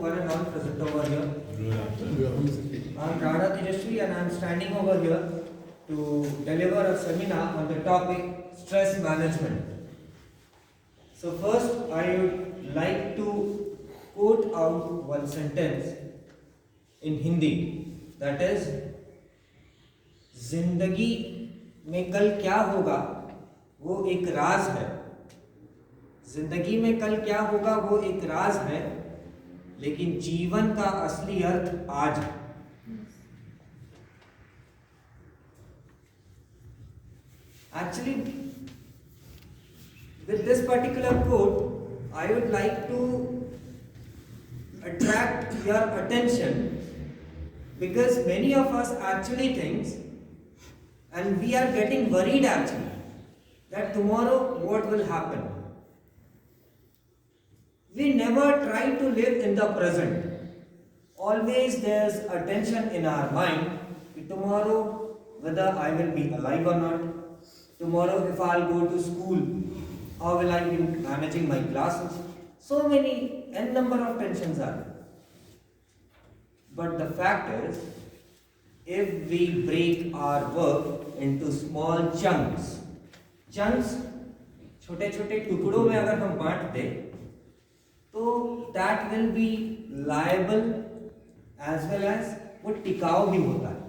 one and all present over here. I'm Radha Tejasvi and I'm standing over here to deliver a seminar on the topic stress management. So first I would like to quote out one sentence in Hindi, that is, जिंदगी में कल क्या होगा वो एक राज है. जिंदगी में कल क्या होगा वो एक राज है, लेकिन जीवन का असली अर्थ आज है. Actually, with this particular quote, I would like to attract your attention because many of us actually think, and we are getting worried actually, that tomorrow what will happen. We never try to live in the present. Always there's a tension in our mind, tomorrow whether I will be alive or not, tomorrow if I'll go to school, how will I be managing my classes? So many, n number of tensions are there. But the fact is, if we break our work into small chunks, छोटे छोटे टुकड़ों में अगर हम बांट दें, तो that will be liable as well as वो टिकाऊ भी होता है.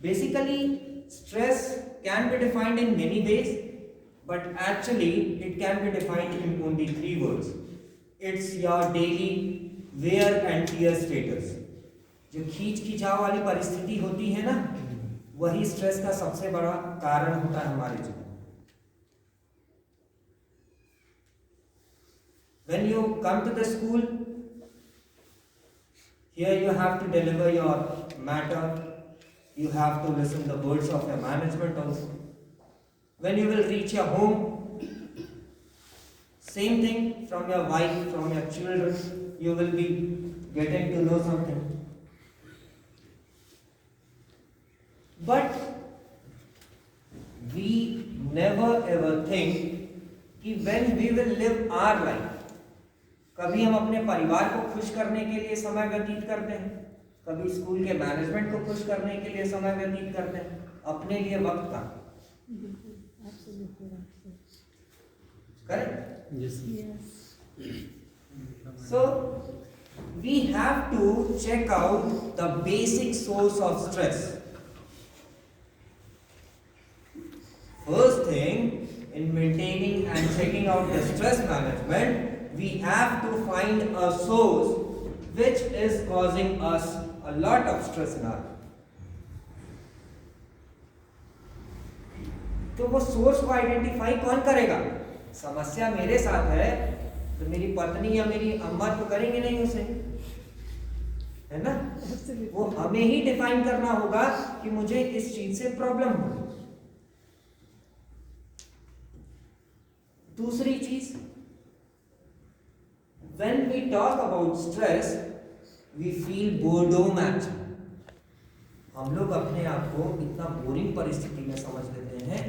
Basically, stress can be defined in many ways, but actually it can be defined in only 3 words. It's your daily wear and tear status. जो खींच खिंचाव वाली परिस्थिति होती है ना, वही स्ट्रेस का सबसे बड़ा कारण होता है हमारे जीवन. When you come to the school, here you have to deliver your matter. You have to listen the words of your management also. When you will reach your home, same thing from your wife, from your children, you will be getting to know something. But we never ever think कि when we will live our life, कभी हम अपने परिवार को खुश करने के लिए समय व्यतीत करते हैं, कभी स्कूल के मैनेजमेंट को खुश करने के लिए समय व्यतीत करते हैं, अपने लिए वक्त का. Correct? Yes. So we have to check out the basic source of stress. First thing, in maintaining and checking out the stress management, we have to find a source which is causing us a lot of stress in our life. तो वो source को identify कौन करेगा? समस्या मेरे साथ है तो मेरी पत्नी या मेरी अम्मा तो करेंगे नहीं उसे, है ना? वो हमें ही डिफाइन करना होगा कि मुझे इस चीज से प्रॉब्लम हो. दूसरी चीज, when we talk about stress, we feel boredom actually. हम लोग अपने आप को इतना बोरिंग परिस्थिति में समझ लेते हैं,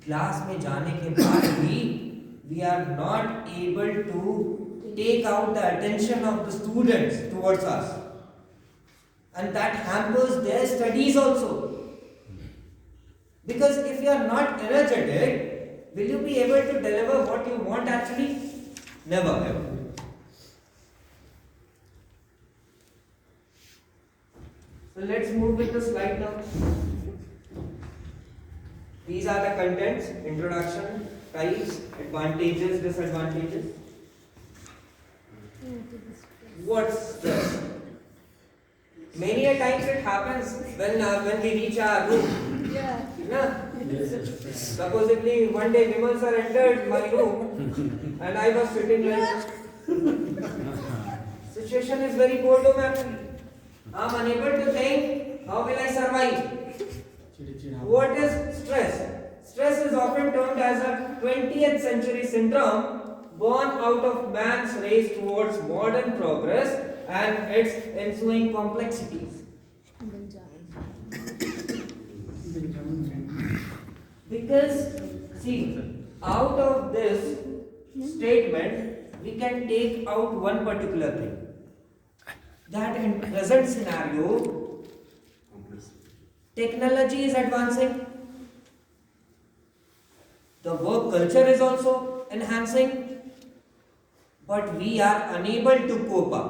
क्लास में जाने के बाद भी we are not able to take out the attention of the students towards us, and that hampers their studies also. Because if you are not energetic, will you be able to deliver what you want actually? Never ever. So let's move with the slide now. These are the contents: introduction, types, advantages, disadvantages. What's stress? Many a times it happens when we reach our room. Yeah. Yes. Supposedly one day Vimal sir entered my room and I was sitting like. Situation is very boredom actually. I am unable to think, how will I survive? What is stress? Stress is often termed as a 20th century syndrome born out of man's race towards modern progress and its ensuing complexities. Because, see, out of this statement, we can take out one particular thing. That in present scenario, technology is advancing, the work culture is also enhancing, but we are unable to cope up.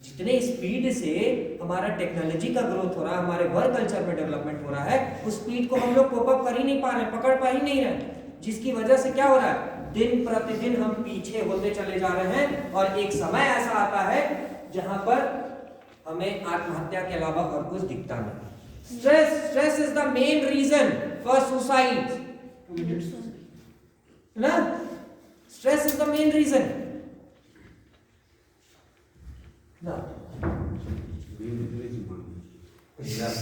जितने speed से हमारा technology का growth हो रहा है, हमारे work culture में development हो रहा है, उस स्पीड को हम लोग कोप अप कर ही नहीं पा रहे, पकड़ पा ही नहीं रहे, जिसकी वजह से क्या हो रहा है, दिन प्रतिदिन हम पीछे होते चले जा रहे हैं और एक समय ऐसा आता है जहां पर हमें आत्महत्या के अलावा और कुछ दिखता नहीं। Stress is the main reason for suicide, ना? Stress is the main reason. No. Yes.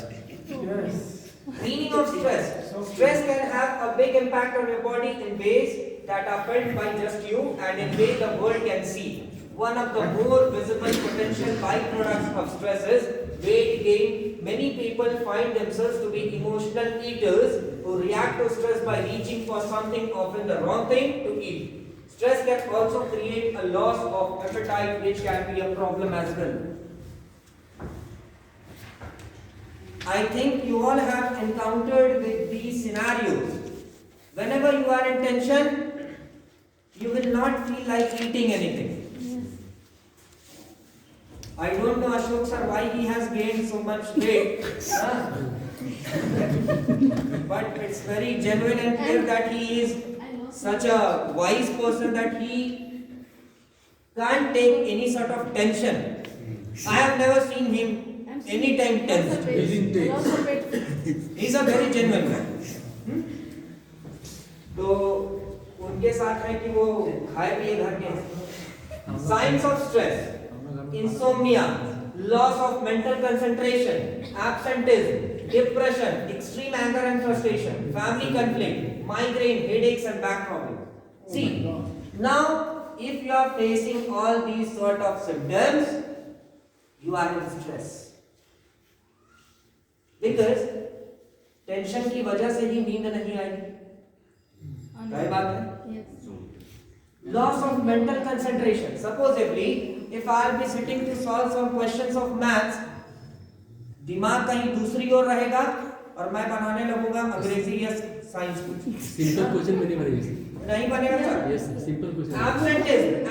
Meaning of stress. Stress can have a big impact on your body in ways that are felt by just you and in ways the world can see. One of the more visible potential byproducts of stress is weight gain. Many people find themselves to be emotional eaters who react to stress by reaching for something, often the wrong thing, to eat. Stress can also create a loss of appetite, which can be a problem as well. I think you all have encountered with these scenarios. Whenever you are in tension, you will not feel like eating anything. I don't know Ashok sir why he has gained so much weight, but it's very genuine and clear that he is such a wise person that he can't take any sort of tension. I have never seen him any time tense. He's a very genuine man. तो उनके साथ है कि वो खाए पिए घर के। Signs of stress: insomnia, loss of mental concentration, absenteeism, depression, extreme anger and frustration, family conflict, migraine, headaches and back problems. See, now if you are facing all these sort of symptoms, you are in stress. Because tension की वजह से ही नींद नहीं आएगी। क्या बात है? Loss of mental concentration. Supposedly, if I will be sitting to solve some questions of maths, दिमाग कहीं दूसरी ओर रहेगा और मैं बनाने लगूंगा अंग्रेजी या साइंस कुछ। सिंपल क्वेश्चन में नहीं बनेगा sir. Yes, simple question.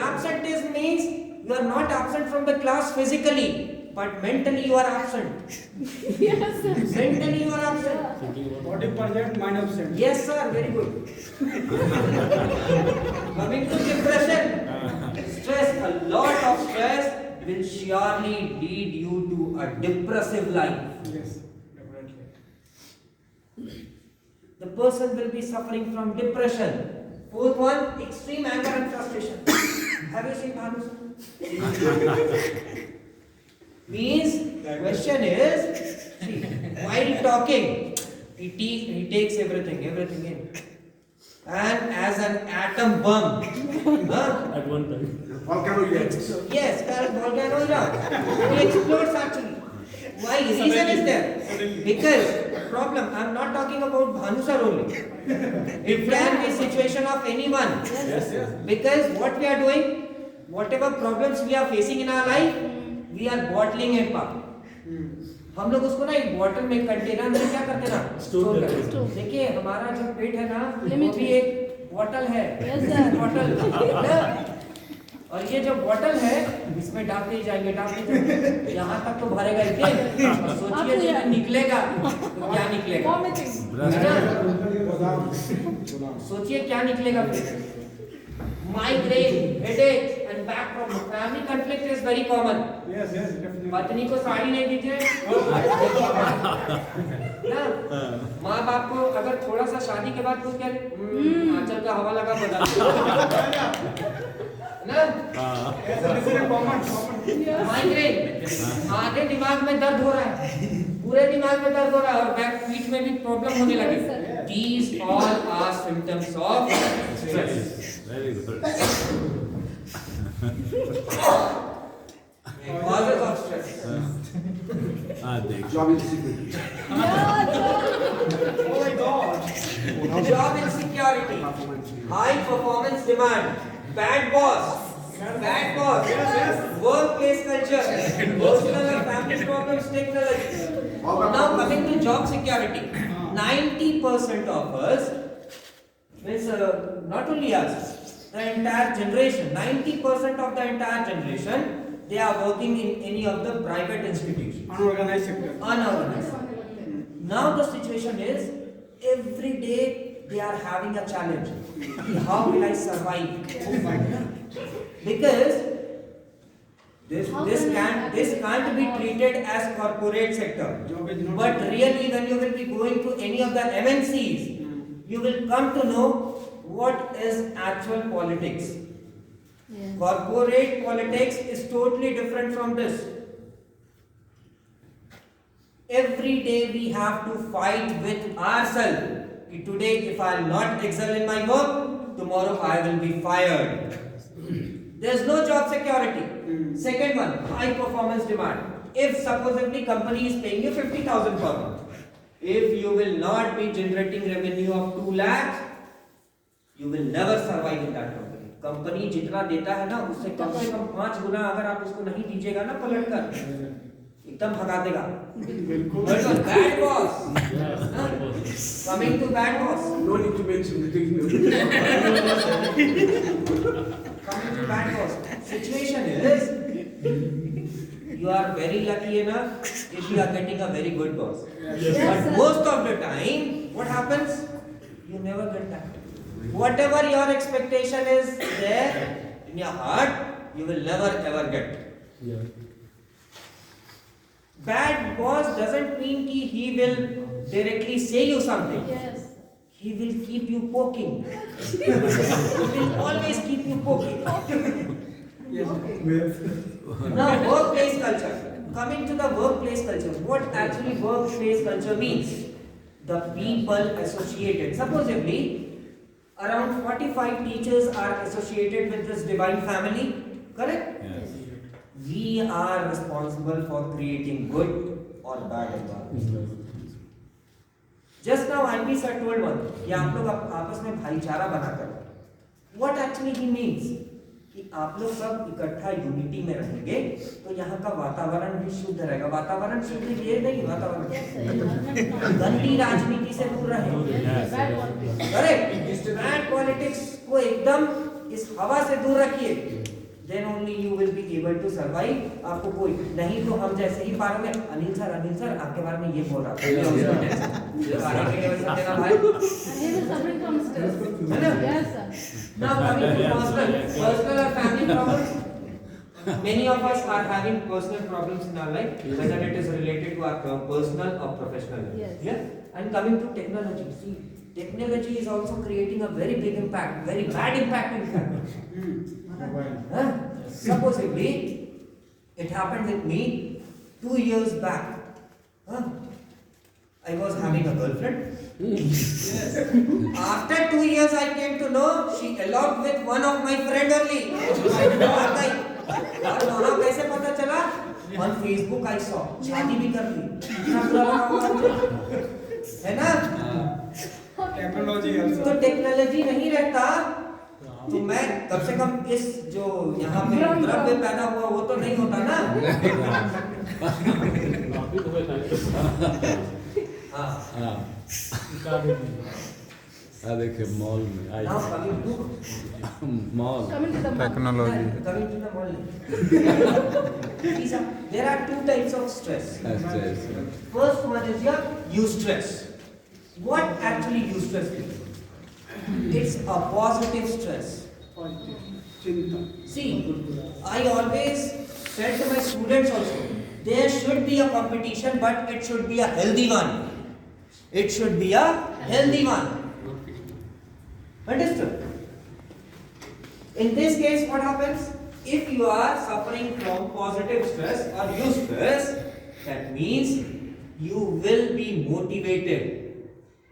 Absenteeism means you are not absent from the class physically, but mentally you are absent. Yes, sir. Mentally you are absent. Body present, mind absent. Yes sir, very good. Coming to depression, stress, a lot of stress will surely lead you to a depressive life. Yes, definitely. The person will be suffering from depression. Fourth one, extreme anger and frustration. Have you seen Bhanu? Means, question is, see, while talking, he takes everything in. And as an atom bomb, At one time. Volcano reacts. yes, volcano erupt. It explodes actually. Why? Reason is there. Because problem, I am not talking about Bhanu sir only. It can be situation of anyone. Yes, yes. Because what we are doing, whatever problems we are facing in our life, we are bottling it up. हम लोग उसको ना एक bottle में container में क्या करते ना Store करते हैं। Store. देखिए हमारा जो पेट है ना वो Limit भी है। एक बॉटल है। Yes, sir. बॉटल और ये जो बॉटल है इसमें डालते जाएंगे यहाँ तक तो भरेगा ही नहीं। और सोचिए जब निकलेगा तो क्या निकलेगा, सोचिए क्या निकलेगा फिर। Migraine, headache and back problem, family conflict is very common. Yes, yes, definitely. पत्नी को साड़ी नहीं दीजिए ना, माँ बाप को अगर थोड़ा सा शादी के बाद कुछ क्या आंचल का हवा लगा बदल ना। Yes, this is a common. Migraine, आधे दिमाग में दर्द हो रहा है, पूरे दिमाग में दर्द हो रहा है और बैक पीठ में भी प्रॉब्लम होने लगे। These all are symptoms of stress. Very good. Causes of stress. देख। Job is secret. Yeah, sir. Oh my God. Job insecurity, high performance demand, bad boss, workplace culture, personal and family problems, technology. Now coming to job security, 90% of us, means not only us, the entire generation, 90% of the entire generation, they are working in any of the private institutions. Unorganized sector. Unorganized. Now the situation is, every day they are having a challenge. How will I survive? Because this can't be treated as corporate sector. Job is not. But really, when you will be going to any of the MNCs, you will come to know what is actual politics. Yes. Corporate politics is totally different from this. Every day we have to fight with ourselves. Today, if I will not excel in my work, tomorrow I will be fired. There is no job security. Second one, high performance demand. If supposedly company is paying you 50,000 per month, if you will not be generating revenue of 2 lakhs, you will never survive in that company. Company जितना देता है ना उससे कम 5 गुना अगर आप उसको नहीं दीजिएगा ना पलट कर एकदम भगा देगा. Bad boss. Coming to bad boss. No need to mention the Coming to bad boss. Situation is, you are very lucky enough if you are getting a very good boss. Yes, But sir. most of the time, what happens? You never get that. Whatever your expectation is there in your heart, you will never ever get. Yeah. Bad boss doesn't mean कि he will directly say you something. Yes. He will keep you poking. He will always keep you poking. Now, workplace culture. Coming to the workplace culture, what actually workplace culture means? The people associated. Supposedly, around 45 teachers are associated with this divine family. Correct? Yes. We are responsible for creating good or bad environment. Just now, Andy sir told one कि आप लोग आपस में भाईचारा बनाकर. What actually he means? कि आप लोग सब इकट्ठा यूनिटी में रहेंगे तो यहाँ का वातावरण भी शुद्ध रहेगा. वातावरण शुद्ध ये नहीं, वातावरण गंदी राजनीति से दूर रहे. Yes, bad politics. Correct. Bad politics को एकदम इस हवा से दूर रखिए. Then only you will be able to survive. आपको कोई नहीं तो हम जैसे ही पार में अनिल सर आपके बारे में ये बोल रहा था. आने के लिए वैसा देना भाई. And he will suffering from stress. है ना? Yes, sir. Now coming to personal or family problems. Many of us are having personal problems in our life, whether it is related to our personal or professional life. Yes. Yeah? And coming to technology, see, technology is also creating a very big impact, very bad impact in fact. Huh? Supposedly, it happened with me 2 years back. Huh? I was having a girlfriend. After 2 years, I came to know she eloped with one of my friend only. और दोनों कैसे पता चला? On Facebook I saw. शादी भी कर ली. है ना? टेक्नोलॉजी तो टेक्नोलॉजी नहीं रहता तो मैं कम से कम इस जो यहाँ पे द्रव्य पैदा हुआ वो तो नहीं होता ना. हाँ. देखिए मॉल में आई Now coming to mall Coming to the mall. Technology. coming to the mall. These are, there are 2 types of stress. First one is your eustress. What actually eustress is? It's a positive stress. चिंता. See, I always said to my students also, there should be a competition, but it should be a healthy one. It should be a healthy one. Understood? In this case, what happens? If you are suffering from positive stress or eustress, that means you will be motivated.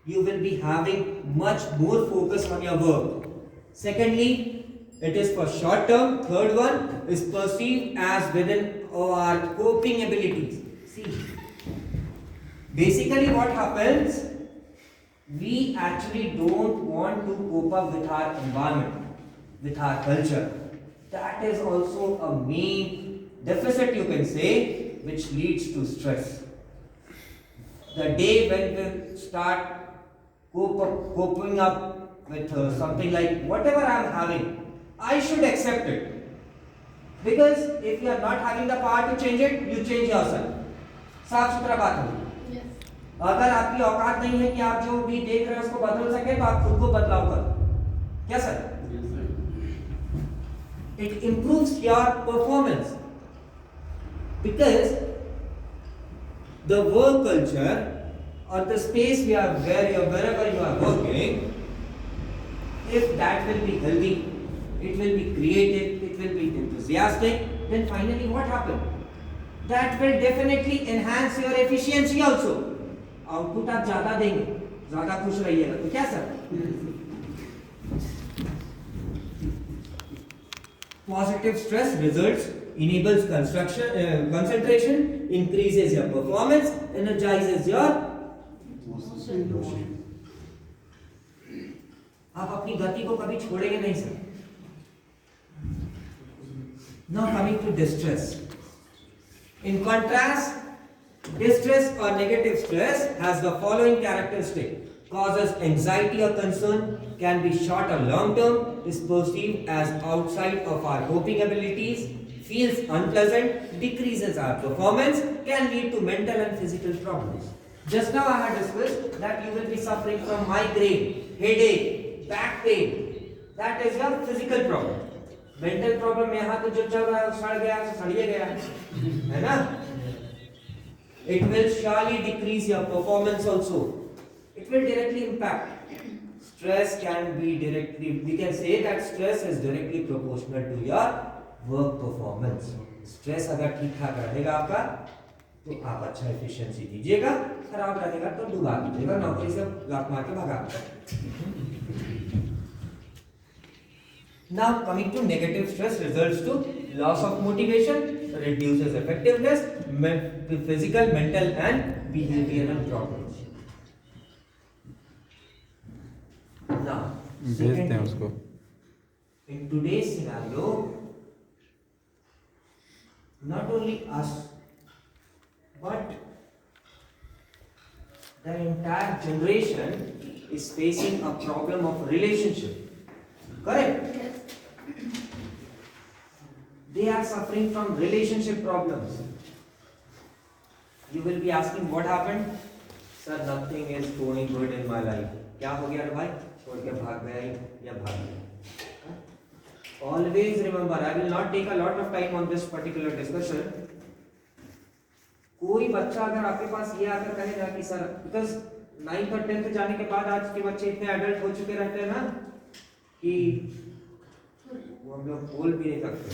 You will be having much more focus on your work. Secondly, it is for short term. Third one is perceived as within our coping abilities. See, basically what happens, we actually don't want to cope up with our environment, with our culture. That is also a main deficit, you can say, which leads to stress. The day when we start coping up with something like whatever I am having, I should accept it. Because if you are not having the power to change it, you change yourself. साफ सुथरा बात होगी. Yes. अगर आपकी औकात नहीं है कि आप जो भी देख रहे हैं उसको बदल सके तो आप खुद को बदलाव करो. क्या sir? It improves your performance because the work culture or the space wherever you are working, if that will be healthy, it will be creative, it will be enthusiastic, then finally what happens? That will definitely enhance your efficiency also. Output आप ज्यादा देंगे, ज्यादा खुश रहिएगा. तो क्या sir? Positive stress results enables concentration, increases your performance, energizes your emotion. आप अपनी गति को कभी छोड़ेंगे नहीं sir. Now coming to distress. In contrast, distress or negative stress has the following characteristic: causes anxiety or concern, can be short or long term, is perceived as outside of our coping abilities, feels unpleasant, decreases our performance, can lead to mental and physical problems. Just now I had discussed that you will be suffering from migraine, headache, back pain. That is your physical problem. Mental problem यहाँ तो जो चल रहा है सड़ गया तो सड़िए गया है ना. It will surely decrease your performance also. It will directly impact. Stress can be directly, we can say that stress is directly proportional to your work performance. Stress अगर ठीक ठाक रहेगा आपका तो आप अच्छा efficiency दीजिएगा, खराब रहेगा तो डुबा दीजिएगा, नौकरी से लात मार के भगा. Now coming to negative stress results to loss of motivation, reduces effectiveness, physical, mental and behavioral problems. Now, भेजते हैं उसको. in today's scenario, not only us, but the entire generation is facing a problem of relationship. Correct? Yes. They are suffering from relationship problems. You will be asking what happened? Sir, nothing is going good in my life. क्या हो गया रे भाई? छोड़ के भाग गया या भाग गया? Always remember, I will not take a lot of time on this particular discussion. कोई बच्चा अगर आपके पास ये आकर कहेगा कि सर, because 9th और 10th जाने के बाद आज के बच्चे इतने एडल्ट हो चुके रहते हैं ना कि वो हम लोग बोल भी नहीं सकते.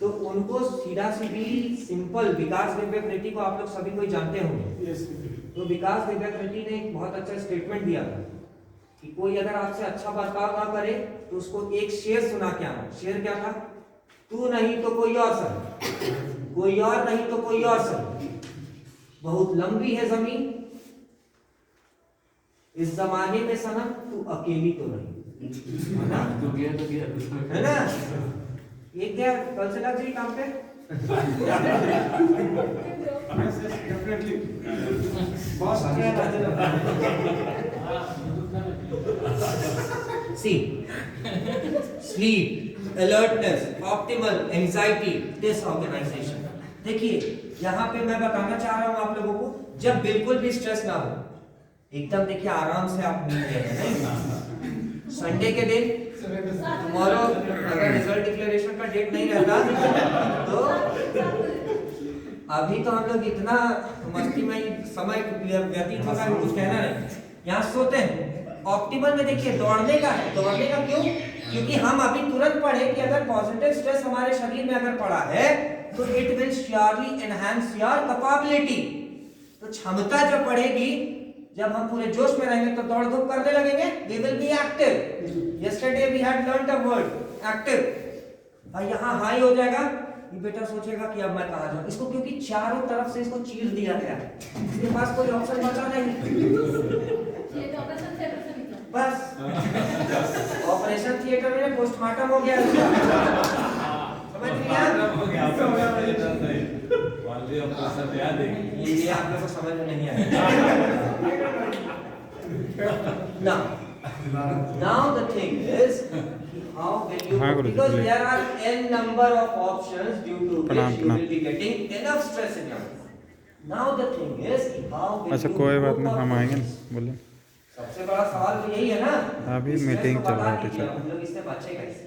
तो उनको सीधा सीधी सिंपल विकास दिव्य कृति को आप लोग सभी कोई जानते होंगे. तो विकास दिव्य कृति ने एक बहुत अच्छा स्टेटमेंट दिया था कि कोई अगर आपसे अच्छा बर्ताव ना करे तो उसको एक शेर सुना के आना. शेर क्या था? तू नहीं तो कोई और सर, कोई और नहीं तो कोई और सर, बहुत लंबी है जमीन इस जमाने में सनम, तू अकेली तो नहीं. है ना? है ना? ये क्या कल से लग जाइए काम पे. Definitely boss See, sleep, alertness, optimal, anxiety, disorganization. देखिए यहाँ पे मैं बताना चाह रहा हूँ आप लोगों को, जब बिल्कुल भी स्ट्रेस ना हो, एकदम देखिए आराम से आप नींद ले रहे हैं. संडे के दिन टुमारो अगर रिजल्ट डिक्लेरेशन का डेट नहीं रहता तो अभी तो हम लोग इतना मस्ती में समय व्यतीत होता है कुछ कहना नहीं. यहाँ सोते हैं. ऑप्टिमल में देखिए दौड़ने का है. दौड़ने का क्यों? क्योंकि हम अभी तुरंत पढ़े कि अगर पॉजिटिव स्ट्रेस हमारे शरीर में अगर पड़ा है तो it will surely enhance your capability. तो क्षमता जो बढ़ेगी, जब हम पूरे जोश में रहेंगे तो दौड़ धूप करने लगेंगे. We will be active. Yesterday we had learned a word active. और यहाँ हाई हो जाएगा ये बेटा सोचेगा कि अब मैं कहाँ जाऊँ, इसको क्योंकि चारों तरफ से इसको चीर दिया गया है, इसके पास कोई ऑप्शन बचा नहीं। ये तो ऑपरेशन थिएटर से निकला। बस ऑपरेशन थिएटर में पोस्टमार्टम हो गया इसका। समझ लिया? ये आप लोगों को समझ में नहीं आया। Now the thing is, how will you? हाँ, गुरुजी, Because बोलिए। there are n number of options due to प्रणाम, which you will be getting enough stress in your life. Now the thing is, how will अच्छा you कोई go बात नहीं, for हम आएंगे this? ना, बोलिए। सबसे बड़ा सवाल तो यही है ना। अभी इस मीटिंग stress को चल रहा है बता दीजिए, टीचर। हम लोग इससे बचे कैसे?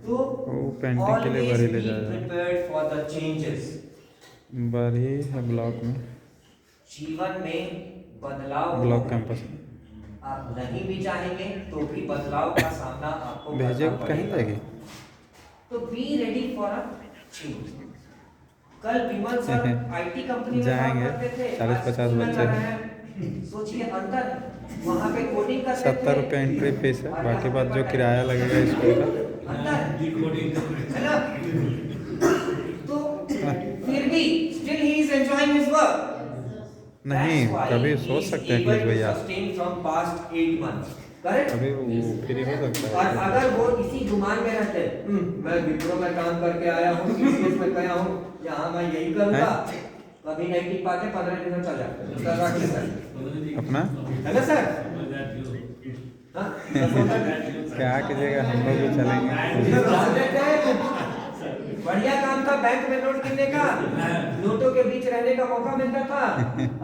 तो वो पेंटिंग के लिए always बरी ले be जाएगा, prepared for the changes. बरी है ब्लॉक में, जीवन में बदलाव ब्लॉक होगा। कैंपस में। आप नहीं भी चाहेंगे तो भी बदलाव का सामना आपको भेजे करना कहीं पड़ेगा। जाएगी? तो be ready for a change. कल विमल सर आईटी कंपनी में काम जाएंगे, करते थे, 40-50 आज बच्चे कर रहे हैं। सोचिए अंतर, वहाँ पे कोडिंग करते 70 थे, रुपये एंट्री फीस है, और बाकी यहाँ बात पे जो किराया लगेगा स्कूल का। अंतर है ना? तो फिर भी still he is enjoying his work. नहीं, That's why कभी he सोच is सकते हैं able अखिलेश to भैया, sustain from past 8 months. Correct? कभी वो फ्री हो सकता और है। अगर वो इसी गुमान में रहते, मैं विप्रो में काम करके आया हूँ, टीसीएस में गया हूँ, यहाँ मैं यही करूँगा, कभी नहीं टिक पाते, 15 दिन में चल जाते। सर रख ले सर। अपना है ना सर? हाँ? क्या कीजिएगा, हम लोग भी चलेंगे। प्रोजेक्ट है, बढ़िया काम था बैंक में नोट गिनने का, नोटों के बीच रहने का मौका मिलता था।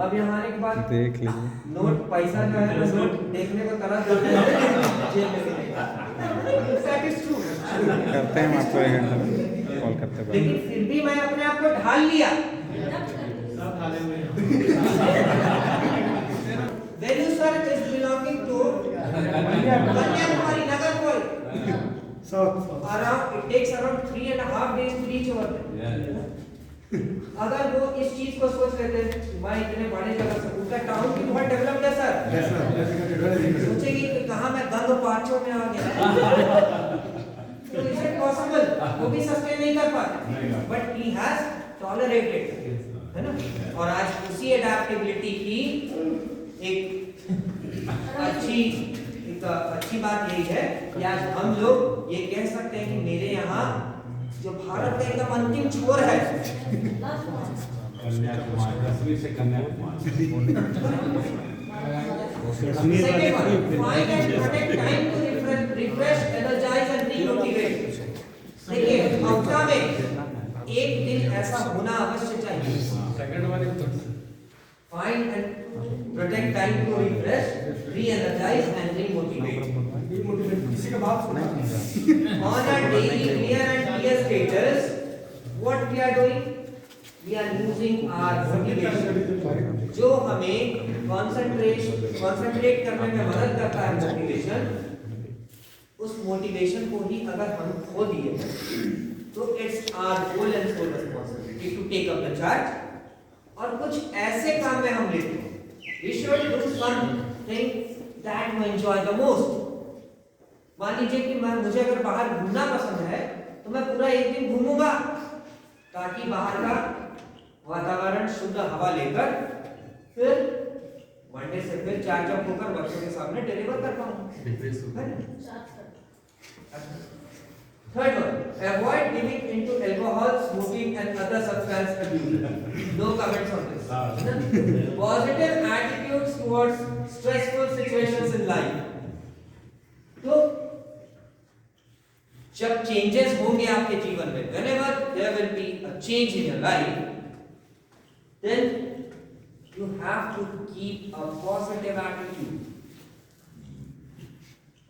अब यहाँ आने के बाद देख लीजिए, नोट पैसा जो है ना, नोट देखने को तरह करते हैं, जेब में मिलेगा। That is true. करते हैं हम आपको 1 घंटे में कॉल करते हैं। लेकिन फिर भी मैं अपने आप को ढाल लिया। Value search is belonging to Kanyakumari, Nagarkoi. Around it takes around 3.5 days to reach over there. अगर वो इस चीज को सोच लेते मैं इतने बड़े जगह से, उसका टाउन भी बहुत डेवलप्ड है सर, सोचेगी कि कहाँ मैं गंग पार्चों में आ गया, तो इज इट पॉसिबल? वो भी सस्टेन नहीं कर पाते, बट ही हैज टॉलरेटेड, है ना? और आज उसी एडेप्टेबिलिटी की एक अच्छी बात यही है कि आज हम लोग ये कह सकते हैं कि मेरे यहाँ जो भारत का एकदम अंतिम छोर है, second one, find and protect time to refresh, energize and remotivate. देखिए हफ्ता में एक दिन ऐसा होना अवश्य चाहिए। Find and protect time to refresh, re-energize and remotivate. On a daily clear and clear status, what we are doing? We are using our motivation. जो हमें concentrate करने में मदद करता है motivation, उस motivation को ही अगर हम खो दिए तो it's our whole and sole responsibility to take up the charge और कुछ ऐसे काम में हम लेते हैं। We should do something that we enjoy the most. मान लीजिए कि मुझे अगर बाहर घूमना पसंद है तो मैं पूरा एक दिन घूमूंगा ताकि बाहर का वातावरण शुद्ध हवा लेकर फिर मंडे से फिर चार्जअप होकर बच्चों के सामने डिलीवर कर पाऊँ। Third one, avoid giving into alcohol, smoking and other substance abuse. No comments on this. Positive attitudes towards stressful situations in life. तो जब चेंजेस होंगे आपके जीवन में, whenever there will be a change in your life, then you have to keep a positive attitude.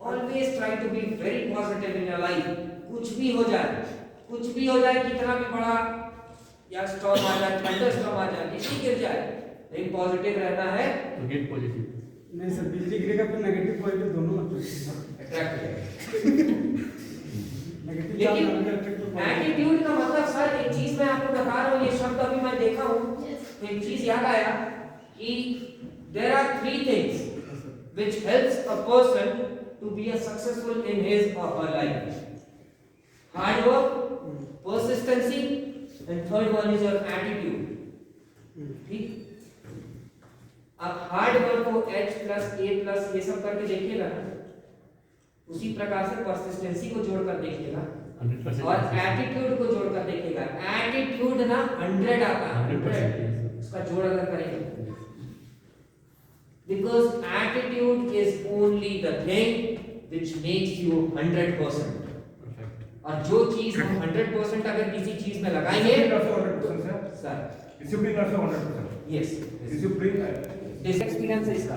Always try to be very positive in your life. कुछ भी हो जाए, कितना भी बड़ा या स्टॉर्म आ जाए, थंडर स्टॉर्म आ जाए, किसी गिर जाए, लेकिन पॉजिटिव रहना है। गेट पॉजिटिव नहीं सर, बिजली गिरेगा फिर नेगेटिव पॉजिटिव दोनों अट्रैक्ट लेकिन एटीट्यूड का मतलब सर एक चीज मैं आपको बता रहा हूँ, ये शब्द अभी मैं देखा हूँ तो एक चीज याद आया कि there are 3 things which helps a person to be a successful in his or her life: hard work, persistency, and third one is your attitude. ठीक? आप हार्ड वर्क को H प्लस A प्लस ये सब करके देखिएगा ना, उसी प्रकार से परसिस्टेंसी को जोड़कर देखिएगा 100% और एटीट्यूड को जोड़कर देखिएगा। एटीट्यूड ना 100 आता है, 100 उसका जोड़ अगर करेंगे, because attitude is only the thing which makes you 100%. और जो चीज हम 100% अगर किसी चीज में लगाएंगे, sir discipline also 100%. Yes discipline this experience है इसका।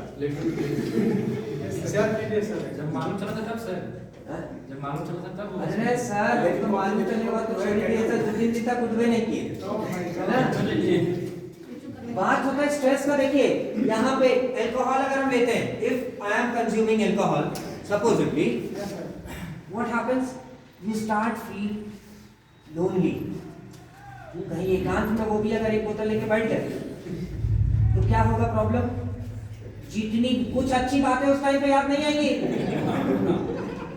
जब मालूम चला था तब सर, हाँ? जब मालूम चला था तब अरे सर जब तो मालूम चलने बाद तो छोड़ दिए तो 2 दिन तक उठवे नहीं किए, है ना? बात होता है स्ट्रेस का। देखिए यहाँ पे अल्कोहल अगर हम लेते हैं, if I am consuming alcohol supposedly, what happens, you start feel lonely. कहीं एकांत में वो भी अगर एक बोतल लेके बैठ गए तो क्या होगा प्रॉब्लम, जितनी कुछ अच्छी बातें उस टाइम पे याद नहीं आएंगी,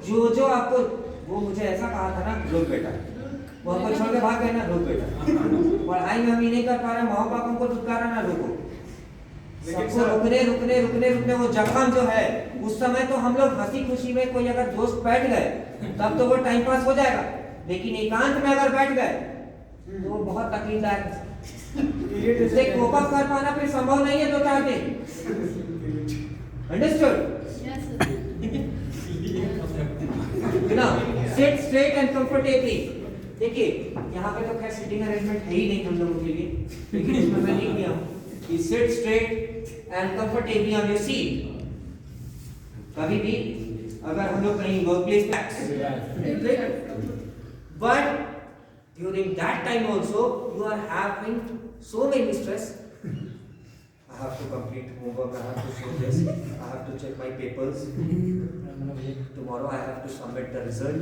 जो आपको वो मुझे ऐसा कहा था ना, रुक बेटा, वो हमको छोड़ के भाग गए ना, रुक बेटा, पढ़ाई में हम ये नहीं कर पा रहे, माँ बाप हमको दुत्कारा ना, रुको। सबको रुकने वो जख्म जो है, उस समय तो हम लोग हंसी खुशी में कोई अगर दोस्त बैठ गए तब तो वो टाइम पास हो जाएगा, लेकिन एकांत में अगर बैठ गए तो वो बहुत तकलीफदायक है। इससे कोप अप कर पाना फिर संभव नहीं है 2-4 दिन। Understood? Yes, sir. Now sit straight and comfortably. देखिए यहाँ पे तो खैर सिटिंग अरेंजमेंट है ही नहीं हम लोगों के लिए, लेकिन इसमें मैं लिख दिया हूँ कि sit straight and comfortably on your seat. कभी भी अगर हम लोग कहीं work place, but during that time also you are having so many stress. I have to complete homework, I have to show this, I have to check my papers. Tomorrow I have to submit the result.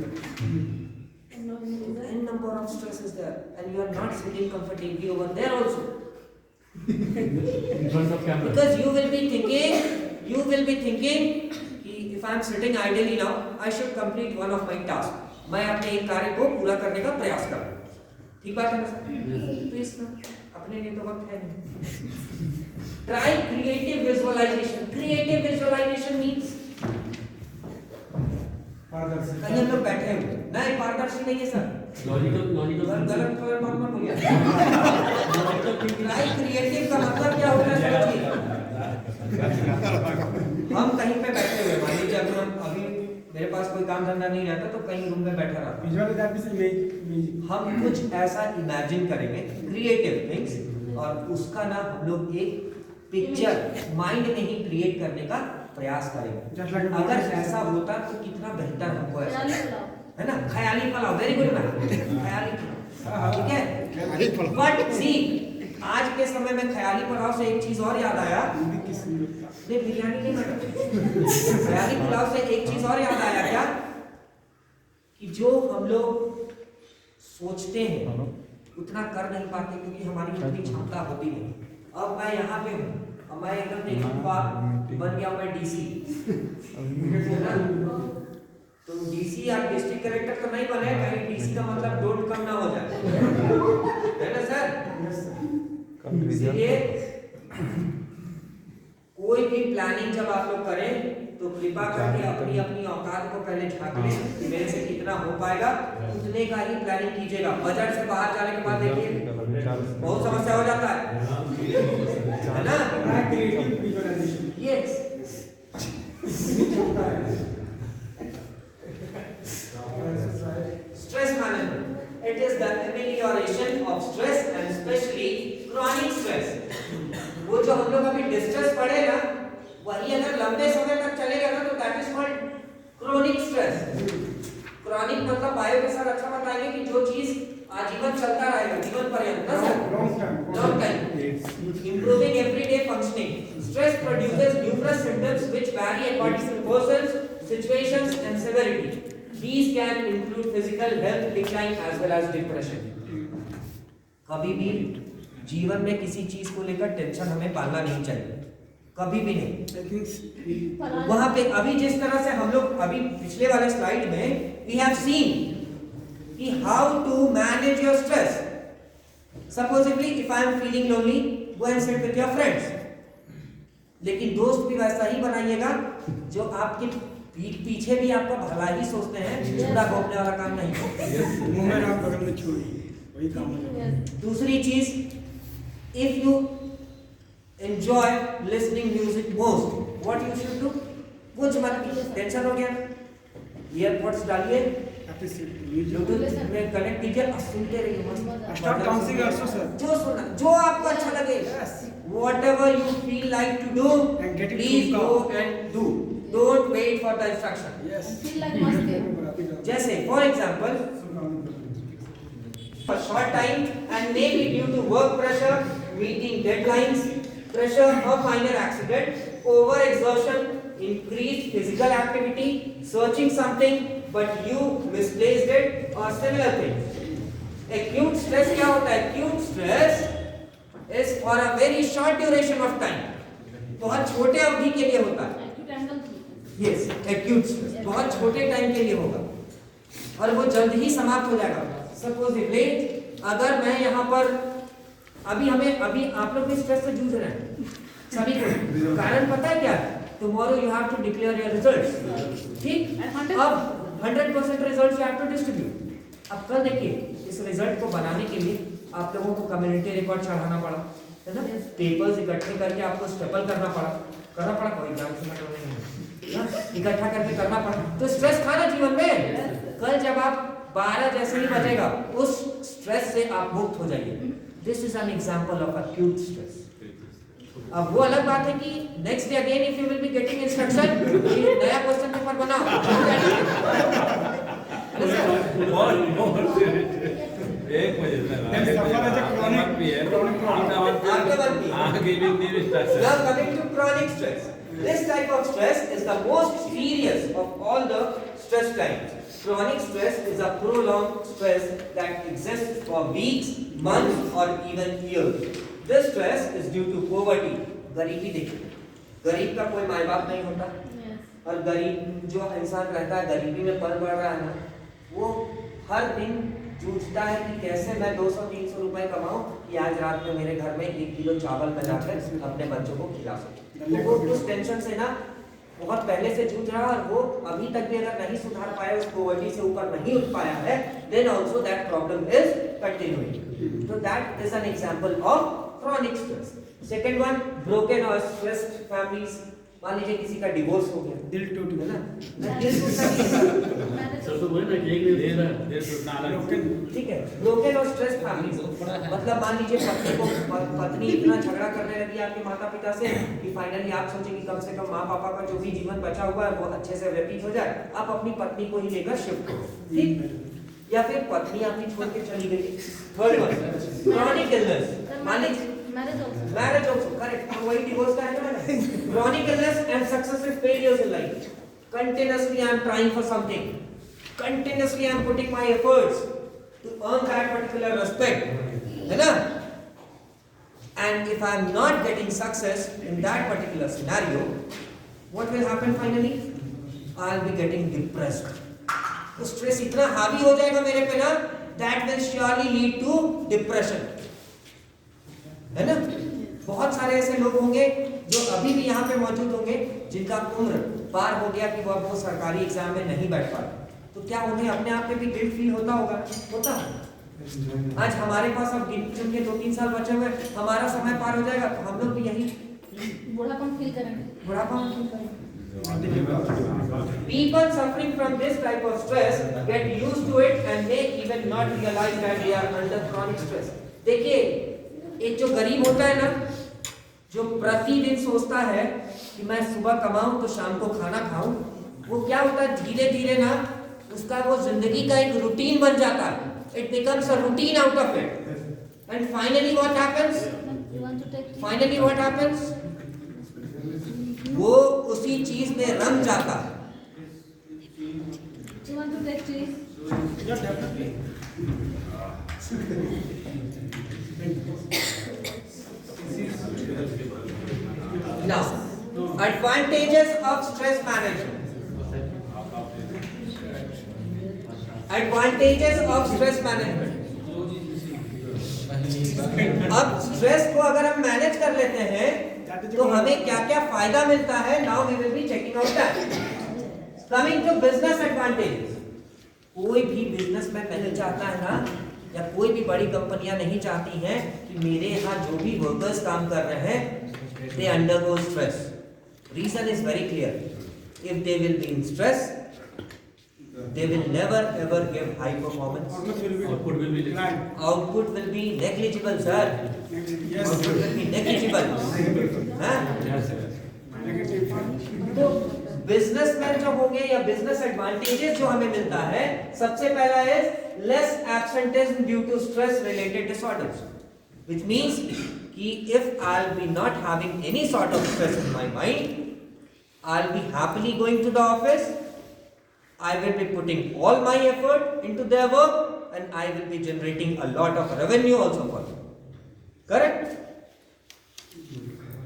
N number of stress is there, and you are not sitting comfortably over there also. in front of camera. Because you will be thinking कि if I am sitting idly now, I should complete one of my tasks. मैं अपने एक कार्य को पूरा करने का प्रयास करूँ। ठीक बात है ना सर? तो इसमें अपने लिए तो वक्त है नहीं। Try creative visualization. Creative visualization means कहीं हम लोग बैठे हुए, नहीं पारदर्शी नहीं है सर, लॉजिकल गलत बात मत बोलिए। Try creative का मतलब क्या होता है समझिए। हम कहीं पे बैठे हुए, मान लीजिए अभी मेरे पास कोई काम धंधा नहीं रहता तो कहीं रूम में बैठा रहता, हम कुछ ऐसा इमेजिन करेंगे क्रिएटिव थिंग्स, और उसका ना हम लोग एक पिक्चर माइंड में ही क्रिएट करने का प्रयास करेंगे। अगर ऐसा होता तो कितना बेहतर हमको ऐसा, है ना? ख्याली पुलाव, वेरी गुड मैम, ख्याली पुलाव, ठीक है। बट सी आज के समय में ख्याली पुलाव से एक चीज और याद आया, नहीं बिरयानी नहीं मैडम, ख्याली पुलाव से एक चीज और याद आया क्या, कि जो हम लोग सोचते हैं उतना कर नहीं पाते क्योंकि हमारी उतनी क्षमता होती नहीं। अब मैं यहाँ पे हूँ, अब मैं एकदम देखूंगा बन गया मैं डीसी, है ना? तो डीसी आप डिस्ट्रिक्ट कलेक्टर तो नहीं बने, कहीं डीसी का मतलब डोंट कम ना हो जाए, है ना सर? इसलिए कोई भी प्लानिंग जब आप लोग करें तो कृपा करके अपनी अपनी औकात को पहले झांक लें कि मेरे से कितना हो पाएगा, उतने का ही प्लानिंग कीजिएगा। बजट से बाहर जाने के बाद देखिए बहुत समस्या हो जाता है ना? Yes, stress management, it is the amelioration of stress and especially chronic stress. वो जो हम लोग अभी डिस्ट्रेस पढ़े ना, वही अगर लंबे समय तक चलेगा ना तो that is called chronic stress. Chronic मतलब बायो के साथ अच्छा बताएंगे कि जो चीज आजीवन चलता रहेगा, जीवन पर्यंत, ना sir? Long time. Improving everyday functioning. Stress produces numerous symptoms which vary according to persons, situations and severity. These can include physical health decline as well as depression. कभी भी जीवन में किसी चीज को लेकर टेंशन हमें पालना नहीं चाहिए, कभी भी नहीं। वहां पे अभी जिस तरह से हम लोग अभी पिछले वाले स्लाइड में we have seen कि how to manage your stress. Supposedly, if I am feeling lonely, go and sit with your friends. लेकिन दोस्त भी वैसा ही बनाइएगा जो आपके पीठ पीछे भी आपका भला ही सोचते हैं, छुरा घोंपने वाला काम नहीं। मुंह में रात बगल में छुरी, वही काम है। दूसरी चीज, if you enjoy listening music most, what you should do? कुछ मत टेंशन हो गया, ईयरबड्स डालिए, ब्लूटूथ में कनेक्ट कीजिए और सुनते रहिए मस्त। Start dancing also, sir. जो सुना, जो आपको अच्छा लगे, whatever you feel like to do, And get it please to go and do. Don't wait for the instruction. Yes. Feel like must. जैसे for example, for short time and maybe due to work pressure, meeting deadlines, pressure of minor accident, overexertion, increased physical activity, searching something but you misplaced it or similar things. Acute stress क्या होता है? Acute stress is for a very short duration of time. बहुत छोटे अवधि के लिए होता है। Acute angle. Yes, acute stress बहुत छोटे टाइम के लिए होगा और वो जल्द ही समाप्त हो जाएगा। सपोजिटली अगर मैं यहाँ पर अभी आप लोग भी स्ट्रेस से जूझ रहे हैं सभी को, कारण पता है क्या? Tomorrow you have to declare your results, ठीक? अब 100% results you have to distribute. अब कल देखिए इस रिजल्ट को बनाने के लिए आप लोगों को कम्युनिटी रिकॉर्ड चढ़ाना पड़ा, है ना? पेपर्स इकट्ठे करके आपको स्टेपल करना पड़ा कोई एग्जाम से मतलब नहीं है, इकट्ठा करके करना पड़ा। तो स्ट्रेस था ना जीवन में। कल जब आप 12 जैसे ही बजेगा उस स्ट्रेस से आप मुक्त हो जाइए। This is an example of acute stress. अब वो अलग बात है कि next day again if you will be getting instruction, नया क्वेश्चन पेपर बनाओ। एक बजे Then suffer as a chronic problem. Now coming to chronic stress. This type of stress is the most serious of all the stress types. Chronic stress is a prolonged stress that exists for weeks, months or even years. This stress is due to poverty. गरीबी देखिए, गरीब का कोई माँ बाप नहीं होता और गरीब जो इंसान रहता है गरीबी में पल बढ़ रहा है ना, वो हर दिन जूझता है कि कैसे मैं 200-300 रुपए कमाऊं कि आज रात में मेरे घर में 1 किलो चावल बनाकर अपने बच्चों को खिला सकूं। तो वो उस टेंशन से ना बहुत पहले से जूझ रहा है और वो अभी तक भी अगर नहीं सुधार पाया, उस पॉवर्टी से ऊपर नहीं उठ पाया है, then also that problem is continuing. तो that is an example of chronic stress. Second one, broken or stressed families. मान लीजिए किसी का डिवोर्स हो गया, दिल टूट है गया। ना, दिल टूटता नहीं है। सर तो बोले ना कि एक दिन देर टूटना अलग। ठीक है, ब्रोकन और स्ट्रेस फैमिली, मतलब मान लीजिए पत्नी इतना झगड़ा करने लगी आपके माता पिता से कि फाइनली आप सोचे कि कम से कम माँ पापा का जो भी जीवन बचा हुआ है वो अच्छे से व्यतीत हो जाए, आप अपनी पत्नी को ही लेकर शिफ्ट करो, ठीक? या फिर पत्नी आपकी छोड़ के चली गई। थर्ड वन, क्रॉनिक इलनेस, मान लीजिए मैरिज ऑल्सो, करेक्ट, वही डिवोर्स का है ना मैंने। Chronic illness and successive failures in life. Continuously I am trying for something, continuously I am putting my efforts to earn that particular respect, है ना? And if I am not getting success in that particular scenario, what will happen finally? I will be getting depressed. तो stress इतना हावी हो जाएगा मेरे पे ना, that will surely lead to depression, है ना? बहुत सारे ऐसे लोग होंगे जो अभी भी यहाँ पे मौजूद होंगे जिनका उम्र पार हो गया कि वो सरकारी एग्जाम में नहीं बैठ पाए, तो क्या उन्हें अपने आप पे भी गिल्ट फील होता होगा? आज हमारे पास अब गिन चुन के 2-3 साल बचे हुए, हमारा समय पार हो जाएगा तो हम लोग भी यही बुढ़ापन फील करेंगे। People suffering from this type of stress get used to it and may even not realize that they are under chronic stress. देखिए, एक जो गरीब होता है ना, जो प्रतिदिन सोचता है कि मैं सुबह कमाऊं तो शाम को खाना खाऊं, वो क्या होता है धीरे धीरे ना उसका वो जिंदगी का एक रूटीन बन जाता है। It becomes a routine out of it. And finally what happens? Finally what happens? वो उसी चीज में रंग जाता है। You want to take tea? Yeah, definitely. Now, advantages of stress management. Advantages of stress management. अब स्ट्रेस को अगर हम मैनेज कर लेते हैं तो हमें क्या क्या फायदा मिलता है, now we will be checking out that. Coming to business advantages, कोई भी बिजनेसमैन नहीं चाहता है ना, या कोई भी बड़ी कंपनियां नहीं चाहती हैं कि मेरे यहाँ जो भी वर्कर्स काम कर रहे हैं they undergo stress. Reason is very clear, if they will be in stress they will never ever give high performance. Output will be less. Output will be negligible, sir. Output will be negligible. हाँ? Yes, sir. तो businessman जो होंगे या business advantages जो हमें मिलता है, सबसे पहला है less absenteeism due to stress related disorders, which means कि if I'll be not having any sort of stress in my mind, I'll be happily going to the office. I will be putting all my effort into their work and I will be generating a lot of revenue also for them. Correct?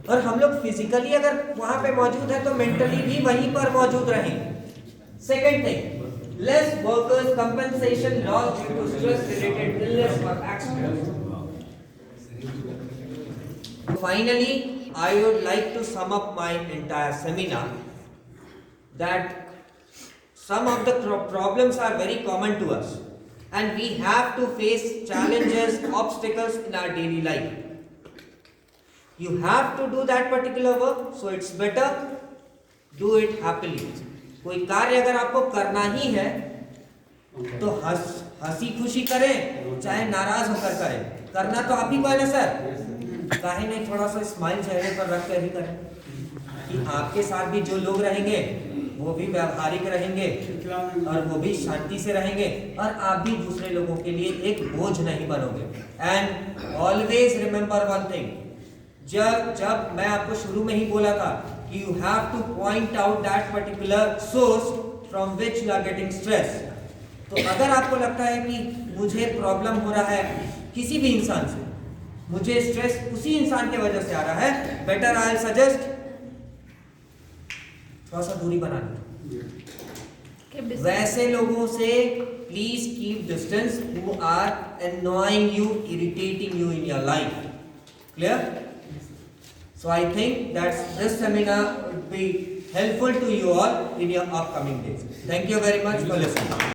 और हम लोग physically अगर वहां पे मौजूद है तो mentally भी वहीं पर मौजूद रहेंगे। Second thing, less workers compensation loss due to stress related illness और accident. Finally, I would like to sum up my entire seminar that some of the problems are very common to us and we have to face challenges, obstacles in our daily life. You have to do that particular work, so it's better do it happily. कोई कार्य अगर आपको करना ही है तो हंसी खुशी करें, चाहे नाराज होकर करें, करना तो आप ही को है ना सर। काहे नहीं थोड़ा सा स्माइल चेहरे पर रख कर ही करें कि आपके साथ भी जो लोग रहेंगे वो भी व्यावहारिक रहेंगे और वो भी शांति से रहेंगे और आप भी दूसरे लोगों के लिए एक बोझ नहीं बनोगे। And always remember one thing, जब मैं आपको शुरू में ही बोला था कि you have to point out that particular source from which you are getting stress. तो अगर आपको लगता है कि मुझे प्रॉब्लम हो रहा है किसी भी इंसान से, मुझे स्ट्रेस उसी इंसान के वजह से आ रहा है, बेटर आई सजेस्ट थोड़ा सा दूरी बना लें। वैसे लोगों से please keep distance who are annoying you, irritating you in your life. Clear? So I think that this seminar would be helpful to you all in your upcoming days. Thank you very much for listening.